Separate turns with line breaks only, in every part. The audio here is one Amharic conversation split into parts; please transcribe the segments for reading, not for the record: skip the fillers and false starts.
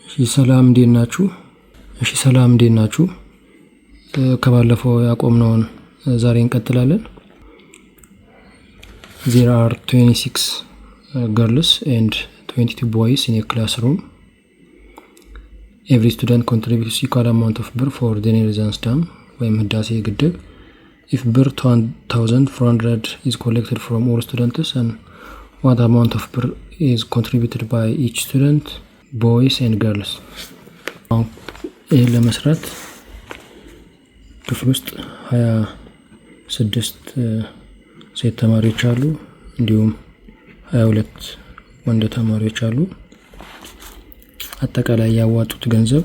ሰላም እንዴት ናችሁ? ከባለፈው ያቆምነውን ዛሬ እንቀጥላለን። There are 26 girls and 22 boys in a classroom. Every student contributes equal amount of ብር for the Renaissance Dam ወይም ህዳሴ ግድብ. If ብር 1,400 is collected from all students, and what amount of ብር is contributed by each student, boys and girls? ይህን ለመስራት ክፍል ውስጥ 26 ሴት ተማሪዎች አሉ፣ እንዲሁም 22 ወንድ ተማሪዎች አሉ። አጠቃላይ ያዋጡት ገንዘብ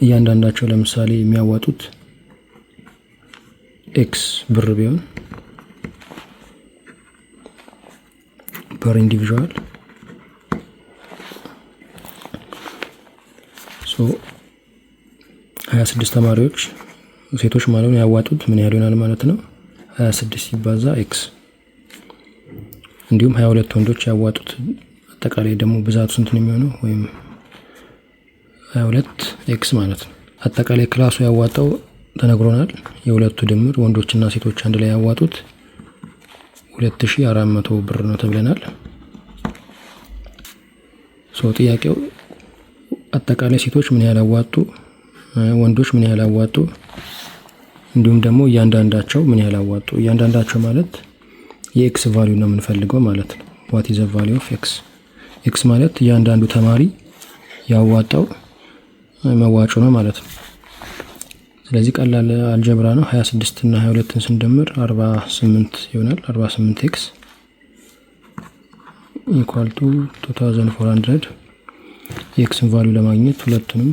እያንዳንዳቸው ለምሳሌ የሚያዋጡት ኤክስ ብር ቢሆን per individual, so 26 ተማሪዎች ሴቶች ማለት ነው ያዋጡት ምን ያህል ይሆናል ማለት ነው? 26 ሲባዛ ኤክስ። እንዲሁም 22 ወንዶች ያዋጡት አጠቃላይ ደግሞ ብዛቱ ስንት ነው የሚሆነው? ወይም 22 ኤክስ ማለት ነው። አጠቃላይ ክላሱ ያዋጣው ተነግሮናል። የሁለቱ ድምር ወንዶችና ሴቶች አንድ ላይ ያዋጡት 2400 ብር ነው ተብለናል። ጥያቄው አጠቃላይ ሴቶች ምን ያህል አዋጡ፣ ወንዶች ምን ያህል አዋጡ፣ እንዲሁም ደግሞ እያንዳንዳቸው ምን ያህል አዋጡ። እያንዳንዳቸው ማለት የኤክስ ቫልዩ ነው የምንፈልገው ማለት ነው። what is the value of x? ኤክስ ማለት እያንዳንዱ ተማሪ ያዋጣው መዋጮ ነው ማለት ነው። ስለዚህ ቀላል አልጀብራ ነው። 26 እና 22ን ስንደምር 48 ይሆናል። 48 ኤክስ equal to 2400. የኤክስን ቫልዩ ለማግኘት ሁለቱንም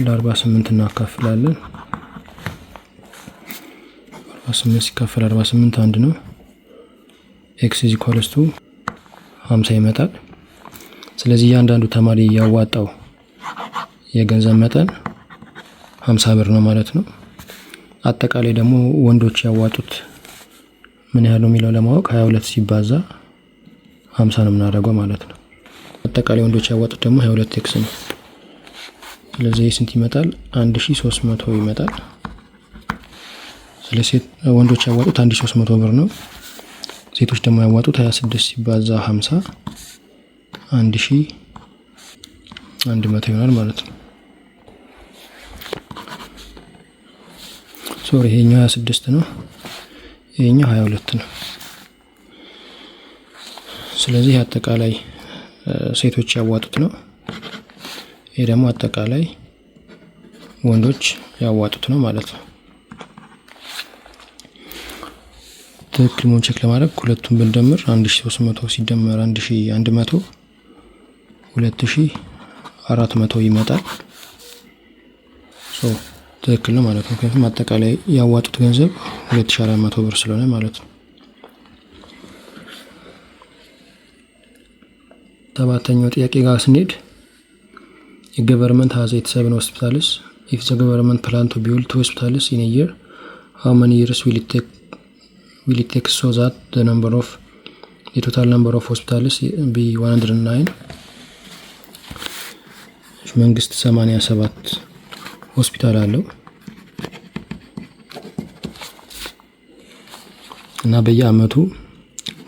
ለ48 እናካፍላለን። 48 ሲካፈል 48 አንድ ነው። x is equals to 50 ይመጣል። ስለዚህ እያንዳንዱ ተማሪ ያዋጣው የገንዘብ መጠን 50 ብር ነው ማለት ነው። አጠቃላይ ደግሞ ወንዶች ያዋጡት ምን ያህል ነው የሚለው ለማወቅ 22 ሲባዛ 50 ነው የምናደርገው ማለት ነው። አጠቃላይ ወንዶች ያዋጡት ደግሞ 22 ኤክስ ነው። ስለዚህ ስንት ይመጣል? 1300 ይመጣል። ስለዚህ ወንዶች ያዋጡት 1300 ብር ነው። ሴቶች ደግሞ ያዋጡት 26 ሲባዛ 50 1100 ይሆናል ማለት ነው። ይሄኛው 26 ነው፣ ይሄኛው 22 ነው። ስለዚህ አጠቃላይ ሴቶች ያዋጡት ነው። ይሄ ደግሞ አጠቃላይ ወንዶች ያዋጡት ነው ማለት ነው። ትክክል መሆኑን ቼክ ለማድረግ ሁለቱን ብንደምር 1300 ሲደመር 1100 2400 ይመጣል። ትክክል ነው ማለት ነው። ምክንያቱም አጠቃላይ ያዋጡት ገንዘብ 2400 ብር ስለሆነ ማለት ነው። ሰባተኛው ጥያቄ ጋር ስንሄድ የገቨርንመንት has 87 hospitals. If the government plan to build 2 hospitals in a year, how many years will it take so that the total number of hospitals be 109? መንግስት 87 ሆስፒታል አለው እና በየአመቱ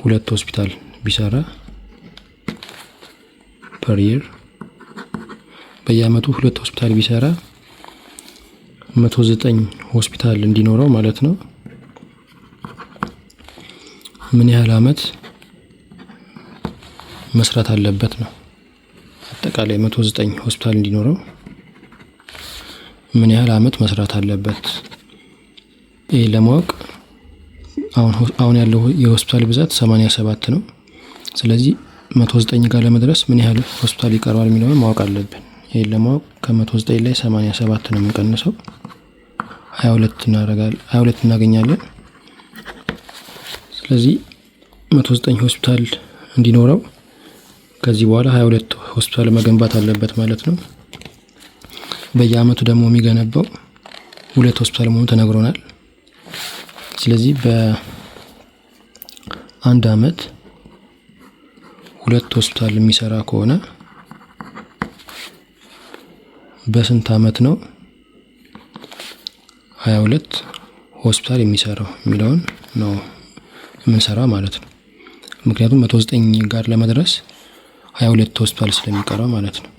2 ሆስፒታል ቢሰራ per year በየአመቱ 2 ሆስፒታል ቢሰራ 109 ሆስፒታል እንዲኖረው ማለት ነው። ምን ያህል አመት መስራት አለበት ነው? አጠቃላይ 109 ሆስፒታል እንዲኖረው ምን ያህል አመት መስራት አለበት? ይሄ ለማወቅ አሁን ያለው የሆስፒታል ብዛት 87 ነው። ስለዚህ 109 ጋር ለመድረስ ምን ያህል ሆስፒታል ይቀርባል የሚለውን ማወቅ አለብን። ይሄ ለማወቅ ከ109 ላይ 87 ነው የምንቀንሰው፣ 22 እናገኛለን። ስለዚህ 109 ሆስፒታል እንዲኖረው ከዚህ በኋላ 22 ሆስፒታል መገንባት አለበት ማለት ነው። በየአመቱ ደግሞ የሚገነባው 2 ሆስፒታል መሆኑ ተነግሮናል። ስለዚህ በአንድ አመት ሁለት ሆስፒታል የሚሰራ ከሆነ በስንት አመት ነው 22 ሆስፒታል የሚሰራው የሚለውን ነው የምንሰራ ማለት ነው። ምክንያቱም 109 ጋር ለመድረስ 22 ሆስፒታል ስለሚቀረው ማለት ነው።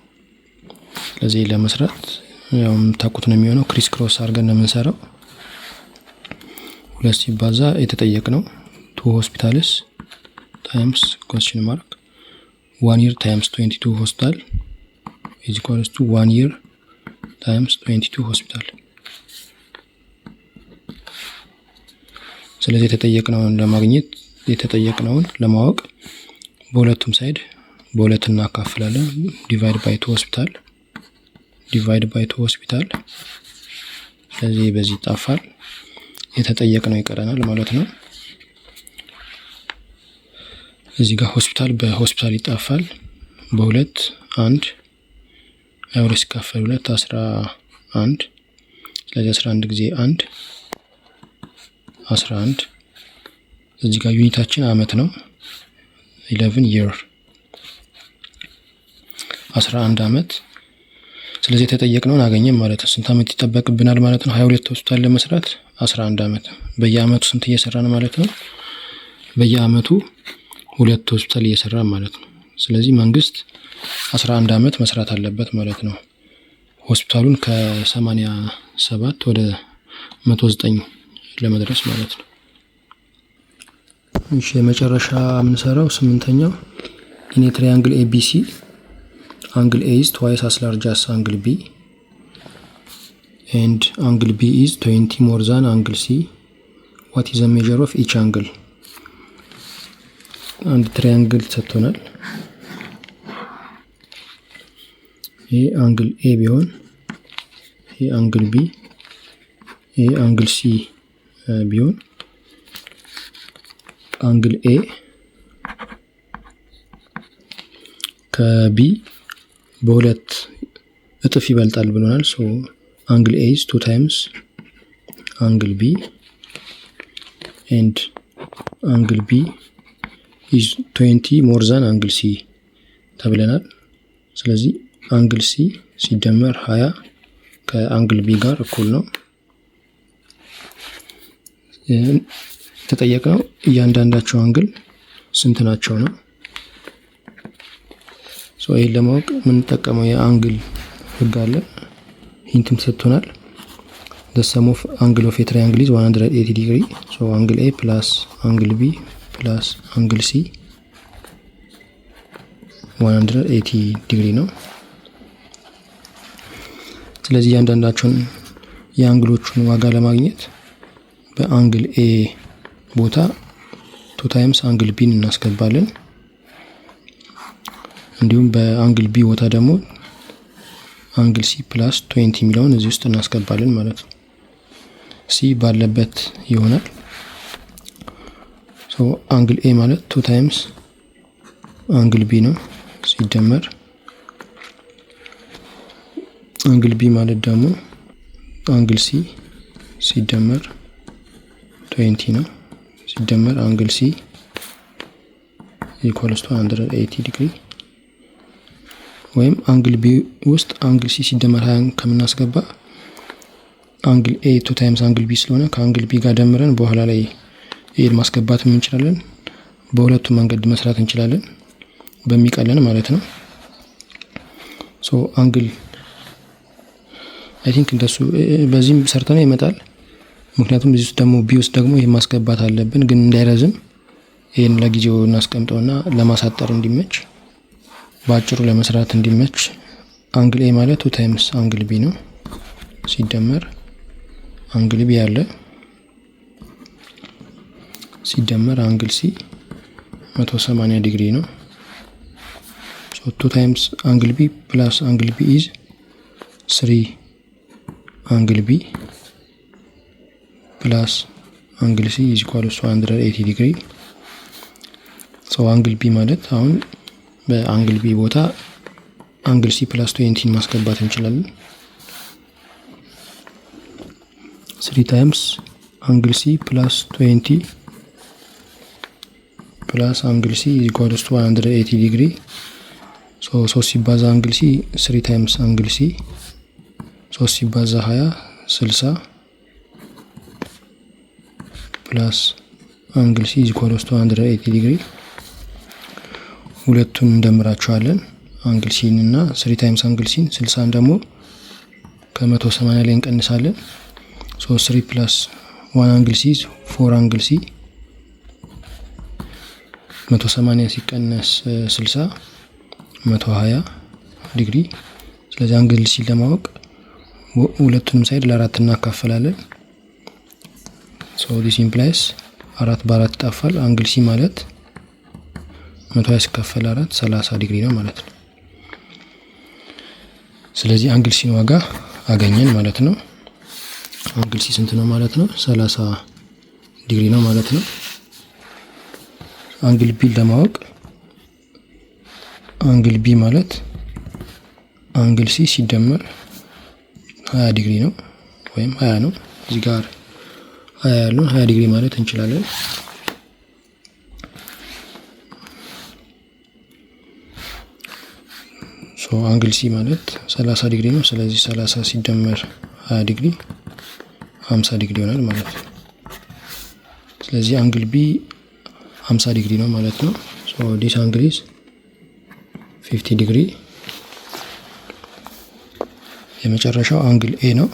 ስለዚህ ለመስራት ያው የምታውቁት ነው የሚሆነው። ክሪስ ክሮስ አድርገን ነው የምንሰራው። 2 ሲባዛ የተጠየቅነው 2 ሆስፒታልስ ታይምስ question mark 1 year times 22 hospital is equals to 1 year times 22 hospital። ስለዚህ የተጠየቅነውን ለማግኘት የተጠየቅነውን ለማወቅ በሁለቱም ሳይድ በሁለት እናካፍላለን። ዲቫይድ ባይ 2 ሆስፒታል ዲቫይድ ባይ 2 ሆስፒታል። ስለዚህ በዚህ ይጣፋል፣ የተጠየቅነው ይቀረናል ማለት ነው። እዚህ ጋር ሆስፒታል በሆስፒታል ይጣፋል። በሁለት 1 22 ሲካፈል 2 11። ስለዚህ 11 ጊዜ 1 11። እዚህ ጋር ዩኒታችን አመት ነው 11 year 11 አመት። ስለዚህ የተጠየቅነውን አገኘን ማለት ነው። ስንት አመት ይጠበቅብናል ማለት ነው? 22 ሆስፒታል ለመስራት 11 አመት። በየአመቱ ስንት እየሰራን ማለት ነው? በየአመቱ 2 ሆስፒታል እየሰራን ማለት ነው። ስለዚህ መንግስት 11 አመት መስራት አለበት ማለት ነው። ሆስፒታሉን ከ87 ወደ 109 ለመድረስ ማለት ነው። እሺ የመጨረሻ የምንሰራው 8ኛው ኢን ኤ ትራያንግል ABC angle A is twice as large as angle B and angle B is 20 more than angle C. What is the measure of each angle? አንድ ትራያንግል ተሰጥቶናል። ይሄ አንግል A ቢሆን ይሄ አንግል B ይሄ አንግል C ቢሆን አንግል A ከB በሁለት እጥፍ ይበልጣል ብሎናል። ሶ አንግል A is 2 times አንግል B and አንግል B is 20 more than አንግል C ተብለናል። ስለዚህ አንግል C ሲደመር 20 ከአንግል B ጋር እኩል ነው። ተጠየቅነው እያንዳንዳቸው አንግል ስንት ናቸው ነው። ይህን ለማወቅ የምንጠቀመው የአንግል ህግ አለ። ሂንትም ተሰጥቶናል። the sum of angle of a triangle is 180 degree. so angle A plus angle B plus angle C 180 ዲግሪ ነው። ስለዚህ እያንዳንዳቸውን የአንግሎቹን ዋጋ ለማግኘት በአንግል A ቦታ 2 ታይምስ አንግል B እናስገባለን። እንዲሁም በአንግል B ቦታ ደግሞ አንግል C ፕላስ 20 የሚለውን እዚህ ውስጥ እናስገባለን ማለት ነው። C ባለበት ይሆናል። ሶ አንግል A ማለት 2 ታይምስ አንግል B ነው ሲደመር አንግል B ማለት ደግሞ አንግል C ሲደመር 20 ነው ሲደመር አንግል C equals to 180 ዲግሪ ወይም አንግል B ውስጥ አንግል C ሲደመር 20 ከምናስገባ አንግል A 2 ታይምስ አንግል B ስለሆነ ከአንግል B ጋር ደምረን በኋላ ላይ ይሄን ማስገባት እንችላለን። በሁለቱም መንገድ መስራት እንችላለን በሚቀለን ማለት ነው። ሶ አንግል አይ ቲንክ እንደሱ በዚህም ሰርተነው ይመጣል። ምክንያቱም እዚህ ውስጥ ደግሞ B ውስጥ ደግሞ ይሄን ማስገባት አለብን፣ ግን እንዳይረዝም ይሄን ለጊዜው እናስቀምጠውና ለማሳጠር እንዲመች በአጭሩ ለመስራት እንዲመች አንግል A ማለት 2 ታይምስ አንግል B ነው ሲደመር አንግል B ያለ ሲደመር አንግል C 180 ዲግሪ ነው። so 2 ታይምስ አንግል B ፕላስ አንግል B is 3 አንግል B ፕላስ አንግል C is equal to 180 ዲግሪ። so አንግል B ማለት አሁን በአንግል B ቦታ አንግል C ፕላስ 20 ማስገባት እንችላለን። 3 ታይምስ አንግል C ፕላስ 20 ፕላስ አንግል ሲ ኢኳልስ ቱ 180 ዲግሪ። 3 ሲባዛ አንግል ሲ 3 ታይምስ አንግል ሲ 3 ሲባዛ 20 60 ፕላስ አንግል ሲ ኢኳልስ ቱ 180 ዲግሪ። ሁለቱን እንደምራቸዋለን አንግል ሲን እና 3 ታይምስ አንግል ሲን 60 ደግሞ ከ180 ላይ እንቀንሳለን። 3 ፕላስ 1 አንግል ሲ 4 አንግል ሲ 180 ሲቀነስ 60 120 ዲግሪ። ስለዚህ አንግል ሲ ለማወቅ ሁለቱንም ሳይድ ለአራት እናካፈላለን። ሶ ዲስ ኢምፕላይስ 4 በ4 ይጣፋል። አንግል ሲ ማለት 120 ሲካፈል 4 30 ዲግሪ ነው ማለት ነው። ስለዚህ አንግል ሲን ዋጋ አገኘን ማለት ነው። አንግል ሲ ስንት ነው ማለት ነው? 30 ዲግሪ ነው ማለት ነው። አንግል ቢ ለማወቅ አንግል ቢ ማለት አንግል ሲ ሲደመር 20 ዲግሪ ነው ወይም 20 ነው። እዚህ ጋር 20 ያለውን 20 ዲግሪ ማለት እንችላለን። ሶ አንግል ሲ ማለት 30 ዲግሪ ነው። ስለዚህ 30 ሲደመር 20 ዲግሪ 50 ዲግሪ ይሆናል ማለት ነው። ስለዚህ አንግል ቢ 50 ዲግሪ ነው ማለት ነው። ሶ ዲስ አንግል ኢዝ 50 ዲግሪ። የመጨረሻው አንግል ኤ ነው።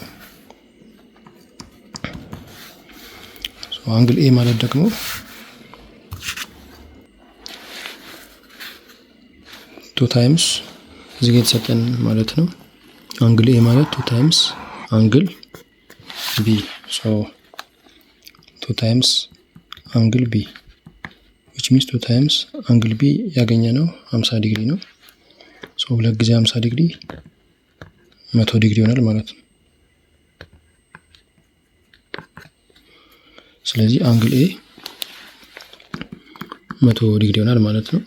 ሶ አንግል ኤ ማለት ደግሞ ቱ ታይምስ እዚህ ጋር የተሰጠን ማለት ነው። አንግል ኤ ማለት 2 ታይምስ አንግል ቢ። ሶ 2 ታይምስ አንግል ቢ which means 2 ታይምስ አንግል ቢ ያገኘነው 50 ዲግሪ ነው። ሶ 2 ጊዜ 50 ዲግሪ 100 ዲግሪ ይሆናል ማለት ነው። ስለዚህ አንግል ኤ 100 ዲግሪ ይሆናል ማለት ነው።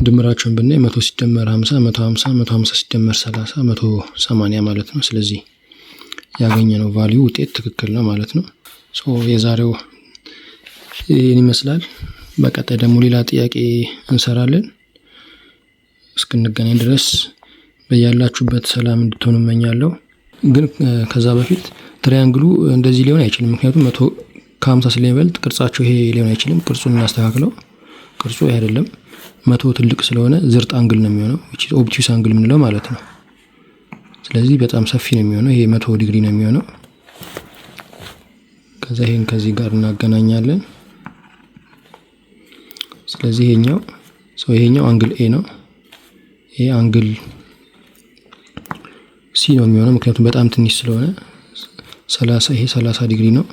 ድምራቸውን ብናይ 100 ሲደመር 50 150 150 ሲደመር 30 180 ማለት ነው። ስለዚህ ያገኘነው ቫልዩ ውጤት ትክክል ነው ማለት ነው። ሶ የዛሬው ይህን ይመስላል። በቀጣይ ደግሞ ሌላ ጥያቄ እንሰራለን። እስክንገናኝ ድረስ በያላችሁበት ሰላም እንድትሆኑ እመኛለሁ። ግን ከዛ በፊት ትራያንግሉ እንደዚህ ሊሆን አይችልም። ምክንያቱም 100 ከ50 ስለሚበልጥ ቅርጻቸው ይሄ ሊሆን አይችልም። ቅርጹን እናስተካክለው። ቅርጹ ይሄ አይደለም። 100 ትልቅ ስለሆነ ዝርጥ አንግል ነው የሚሆነው which is obtuse አንግል የምንለው ማለት ነው። ስለዚህ በጣም ሰፊ ነው የሚሆነው። ይሄ 100 ዲግሪ ነው የሚሆነው። ከዛ ይሄን ከዚህ ጋር እናገናኛለን። ስለዚህ ይሄኛው አንግል ኤ ነው። ይሄ አንግል ሲ ነው የሚሆነው ምክንያቱም በጣም ትንሽ ስለሆነ 30 ይሄ 30 ዲግሪ ነው።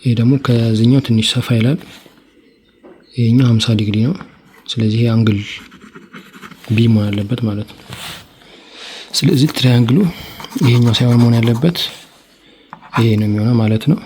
ይሄ ደግሞ ከዚህኛው ትንሽ ሰፋ ይላል። ይሄኛው 50 ዲግሪ ነው። ስለዚህ ይሄ አንግል ቢ መሆን አለበት ማለት ነው። ስለዚህ ትራያንግሉ ይሄኛው ሳይሆን መሆን ያለበት ይሄ ነው የሚሆነው ማለት ነው።